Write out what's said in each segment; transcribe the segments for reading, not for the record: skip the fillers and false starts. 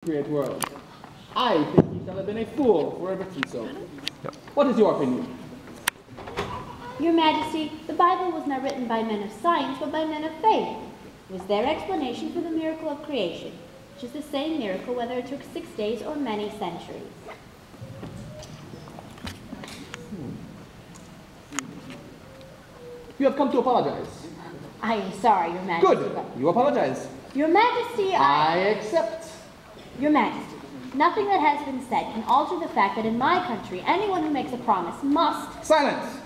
great world. I think he shall have been a fool for having written so. Yep. What is your opinion? Your Majesty, the Bible was not written by men of science, but by men of faith. It was their explanation for the miracle of creation, which is the same miracle whether it took 6 days or many centuries. You have come to apologize. I am sorry, Your Majesty. Good. You apologize. Your Majesty, I accept. Your Majesty, nothing that has been said can alter the fact that in my country, anyone who makes a promise must... Silence!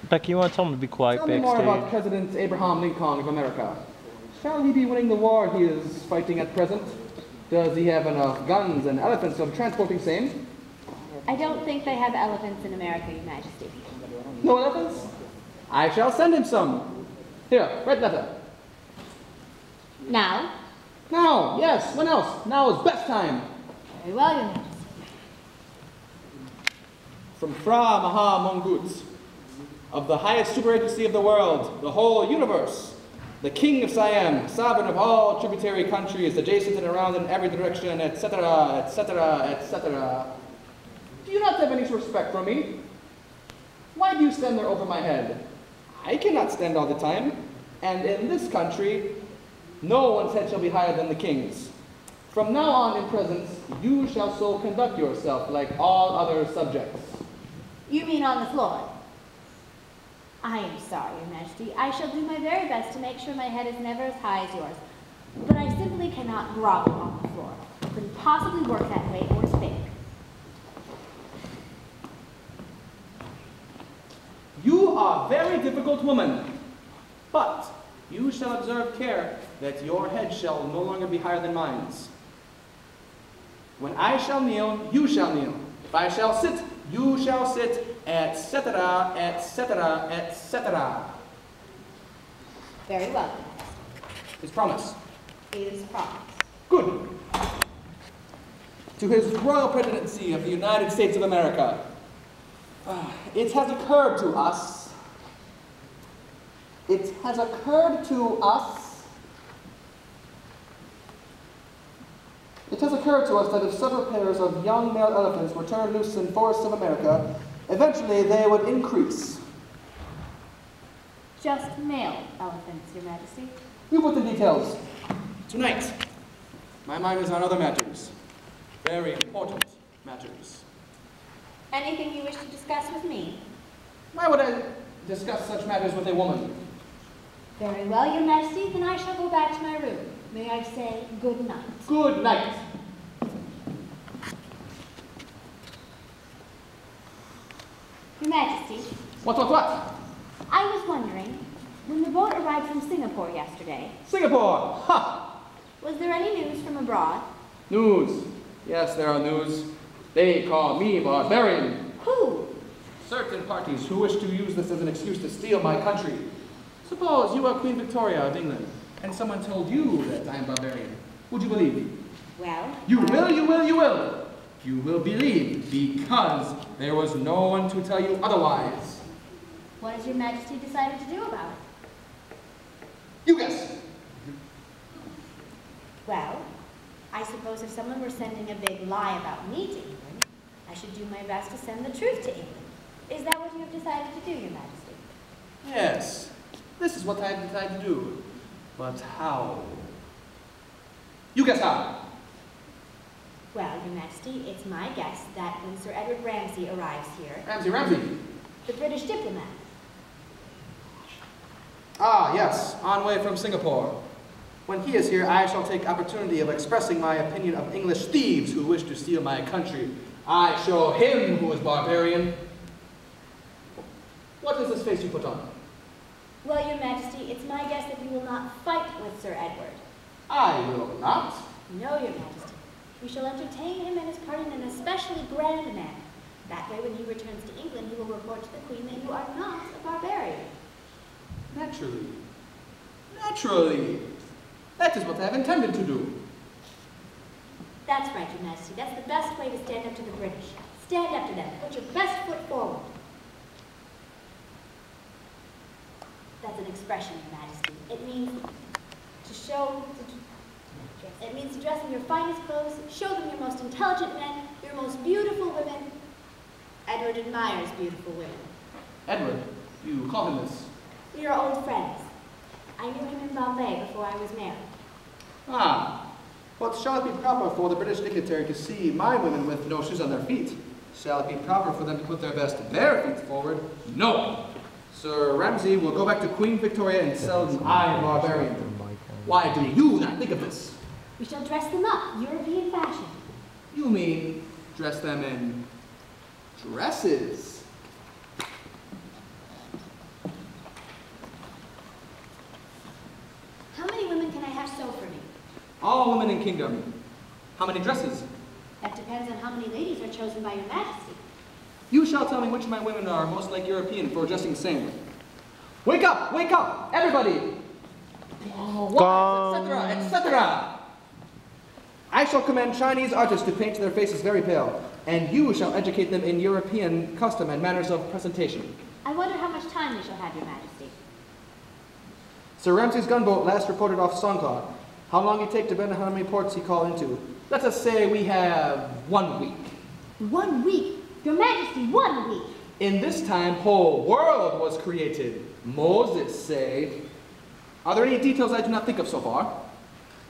Becky, you want to tell him to be quiet Tell me more about President Abraham Lincoln of America. Shall he be winning the war he is fighting at present? Does he have enough guns and elephants for transporting same? I don't think they have elephants in America, Your Majesty. No elephants? I shall send him some. Here, write letter. Now? Now, yes. When else? Now is best time. Very well, Your Majesty. From Fra Maha Mongut, of the highest superagency of the world, the whole universe, the King of Siam, sovereign of all tributary countries, adjacent and around in every direction, etc., etc., etc. Do you not have any respect for me? Why do you stand there over my head? I cannot stand all the time, and in this country, no one's head shall be higher than the king's. From now on in presence, you shall so conduct yourself like all other subjects. You mean on the floor? I am sorry, Your Majesty. I shall do my very best to make sure my head is never as high as yours. But I simply cannot grovel on the floor. I couldn't possibly work that way or speak. You are a very difficult woman, but you shall observe care that your head shall no longer be higher than mine's. When I shall kneel, you shall kneel. If I shall sit, you shall sit, etc., etc., etc. Very well. His promise. It is promised. Good. To His Royal Presidency of the United States of America, it has occurred to us that if several pairs of young male elephants were turned loose in forests of America, eventually they would increase. Just male elephants, Your Majesty. You put the details. Tonight, my mind is on other matters. Very important matters. Anything you wish to discuss with me? Why would I discuss such matters with a woman? Very well, Your Majesty. Then I shall go back to my room. May I say good night? Good night. Your Majesty. What? I was wondering, when the boat arrived from Singapore yesterday... Singapore! Ha! Was there any news from abroad? News. Yes, there are news. They call me barbarian. Who? Certain parties who wish to use this as an excuse to steal my country. Suppose you are Queen Victoria of England, and someone told you that I am barbarian. Would you believe? Well... You will. You will believe, because there was no one to tell you otherwise. What has Your Majesty decided to do about it? You guess. Well, I suppose if someone were sending a big lie about me to England, I should do my best to send the truth to England. Is that what you have decided to do, Your Majesty? Yes, this is what I have decided to do. But how? You guess how. Well, Your Majesty, it's my guess that when Sir Edward Ramsay arrives here... Ramsay. The British diplomat. Ah, yes, on way from Singapore. When he is here, I shall take opportunity of expressing my opinion of English thieves who wish to steal my country. I show him who is barbarian. What is this face you put on? Well, Your Majesty, it's my guess that you will not fight with Sir Edward. I will not. No, Your Majesty. We shall entertain him and his party in an especially grand manner. That way, when he returns to England, he will report to the Queen that you are not a barbarian. Naturally. That is what I have intended to do. That's right, Your Majesty. That's the best way to stand up to the British. Stand up to them. Put your best foot forward. That's an expression, Your Majesty. It means to show... It means to dress in your finest clothes, show them your most intelligent men, your most beautiful women. Edward admires beautiful women. Edward, you call him this? We are old friends. I knew him in Bombay before I was married. Ah, but shall it be proper for the British dignitary to see my women with no shoes on their feet? Shall it be proper for them to put their best bare feet forward? No! Sir Ramsay will go back to Queen Victoria and sell them I, barbarian. Why do you not think of this? We shall dress them up, European fashion. You mean dress them in dresses? How many women can I have sew for me? All women in kingdom. How many dresses? That depends on how many ladies are chosen by your majesty. You shall tell me which of my women are most like European for dressing the same. Wake up, everybody! Wives, etc., etc. I shall command Chinese artists to paint their faces very pale, and you shall educate them in European custom and manners of presentation. I wonder how much time we shall have, your majesty. Sir Ramsay's gunboat last reported off Songkla. How long it take to bend how many ports he call into? Let us say we have 1 week. 1 week? Your majesty, 1 week! In this time, whole world was created. Moses say. Are there any details I do not think of so far?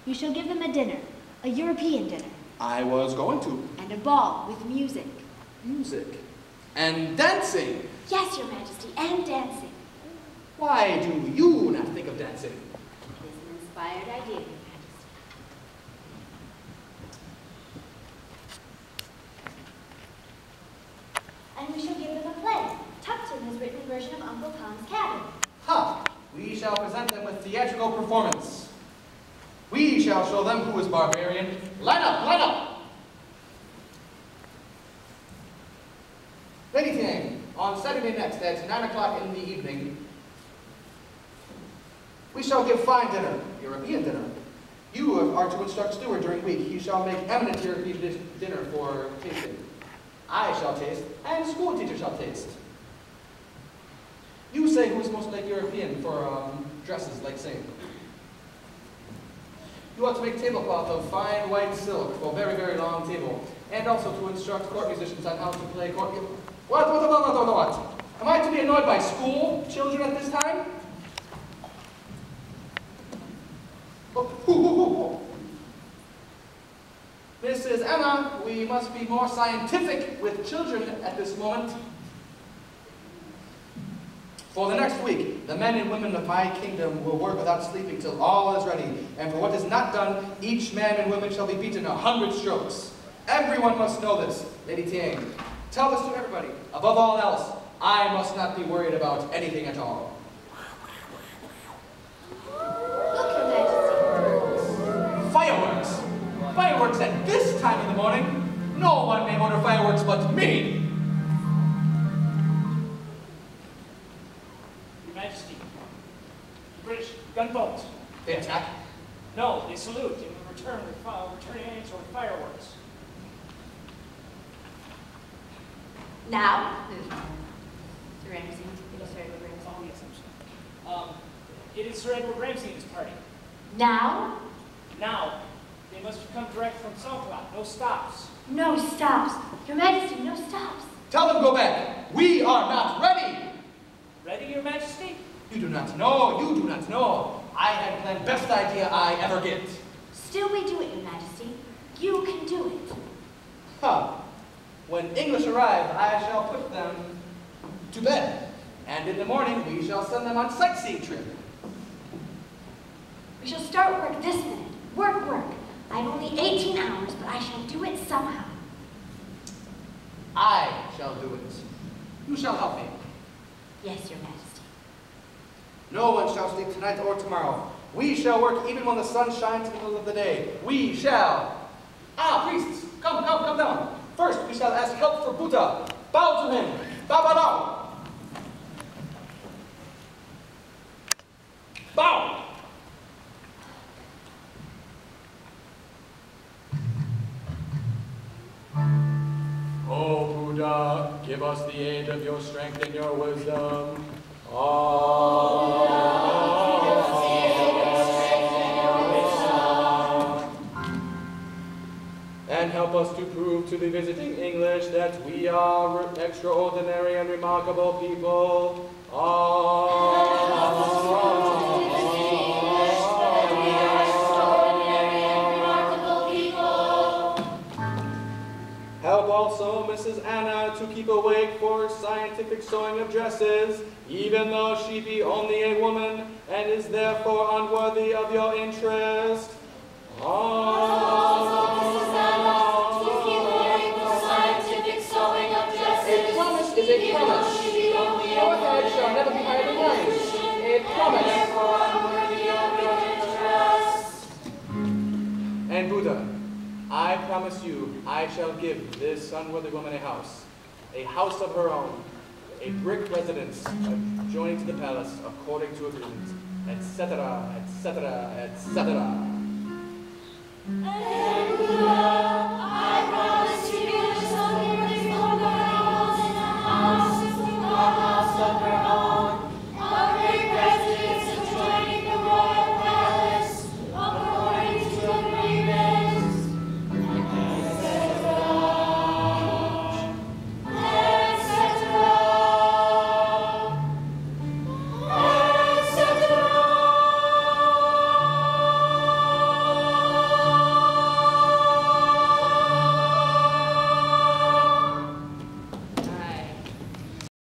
You shall give them a dinner, a European dinner. I was going to. And a ball with music. Music. And dancing. Yes, your majesty, and dancing. Why do you not think of dancing? It is an inspired idea, your majesty. And we shall give them a play. Tucked in his written version of Uncle Tom's Cabin. Ha! We shall present them with theatrical performance. We shall show them who is barbarian. Line up, line up! Lady Tang, on Saturday next at 9 o'clock in the evening, we shall give fine dinner, European dinner. You are to instruct steward during week. He shall make eminent European dinner for tasting. I shall taste, and school teacher shall taste. You say who is most like European for dresses like same. You ought to make tablecloth of fine white silk for very, very long table, and also to instruct court musicians on how to play court. What? Am I to be annoyed by school children at this time? Mrs. Emma, we must be more scientific with children at this moment. For the next week, the men and women of my kingdom will work without sleeping till all is ready, and for what is not done, each man and woman shall be beaten 100 strokes. Everyone must know this, Lady Tiang. Tell this to everybody. Above all else, I must not be worried about anything at all. Look, your majesty. Fireworks! Fireworks at this time in the morning? No one may order fireworks but me! Your Majesty, the British gunboat. They attack? No, they salute and returning answer with fireworks. Now? Sir Ramsay. It is Sir Edward Ramsay. Oh, yes, I'm sorry. It is Sir Edward Ramsay and his party. Now? Now, they must have come direct from Songkla. No stops. No stops. Your majesty, no stops. Tell them go back. We are not ready. Ready, Your Majesty? You do not know. You do not know. I had planned best idea I ever get. Still we do it, your majesty. You can do it. Huh. When English arrive, I shall put them to bed. And in the morning, we shall send them on sightseeing trip. We shall start work this minute. Work, work. I have only 18 hours, but I shall do it somehow. I shall do it. You shall help me. Yes, your majesty. No one shall sleep tonight or tomorrow. We shall work even when the sun shines in the middle of the day. We shall. Ah, priests, come down. First, we shall ask help for Buddha. Bow to him. Bow, bow, bow. Bow. Oh, Buddha, give us the aid of your strength and your wisdom. help us to prove to the visiting English that we are extraordinary and remarkable people. Help also Mrs. Anna to keep awake for scientific sewing of dresses, even though she be only a woman and is therefore unworthy of your interest. Also, Mrs. Anna, to keep awake for scientific sewing of dresses. A promise is a promise. Your head shall never be higher than mine. A promise. Therefore unworthy of your interest. And Buddha, I promise you, I shall give this unworthy woman a house of her own, a brick residence adjoining to the palace according to agreement, etc., etc., etc.